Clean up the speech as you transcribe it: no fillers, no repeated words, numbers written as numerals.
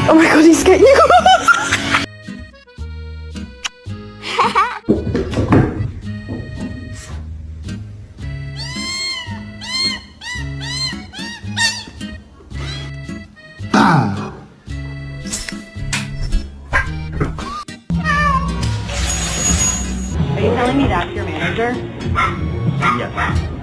Oh my god, he's getting you. Are you telling me that's your manager? Yes.